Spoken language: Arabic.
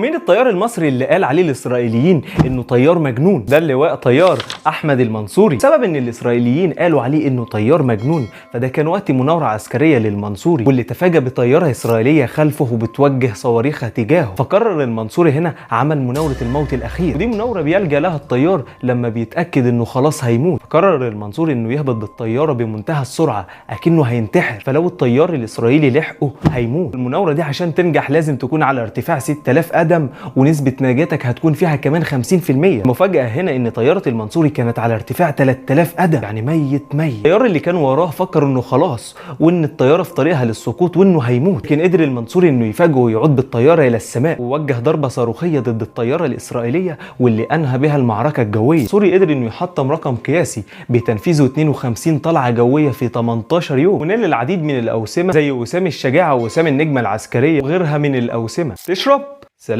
مين الطيار المصري اللي قال عليه الاسرائيليين انه طيار مجنون؟ ده اللواء طيار احمد المنصوري. سبب ان الاسرائيليين قالوا عليه انه طيار مجنون فده كان وقت مناوره عسكريه للمنصوري، واللي تفاجأ بطياره اسرائيليه خلفه وبتوجه صواريخها تجاهه. فقرر المنصوري هنا عمل مناوره الموت الاخير، ودي مناوره بيلجأ لها الطيار لما بيتاكد انه خلاص هيموت. فقرر المنصوري انه يهبط بالطياره بمنتهى السرعه اكنه هينتحر، فلو الطيار الاسرائيلي لحقه هيموت. المناوره دي عشان تنجح لازم تكون على ارتفاع 6000 قدم، ونسبة نجاتك هتكون فيها كمان 50%. المفاجأة هنا ان طيارة المنصوري كانت على ارتفاع 3000 قدم، يعني ميت. الطيار اللي كان وراه فكر انه خلاص وان الطيارة في طريقها للسقوط وانه هيموت، لكن قدر المنصوري انه يفاجئه ويعود بالطيارة الى السماء، ووجه ضربة صاروخية ضد الطيارة الاسرائيلية واللي انهى بها المعركة الجوية. المنصوري قدر انه يحطم رقم قياسي بتنفيذه 52 طلعة جوية في 18 يوم، ونال العديد من الاوسمة زي وسام الشجاعة ووسام النجمة العسكرية وغيرها من الاوسمة. تشرب؟ سلام.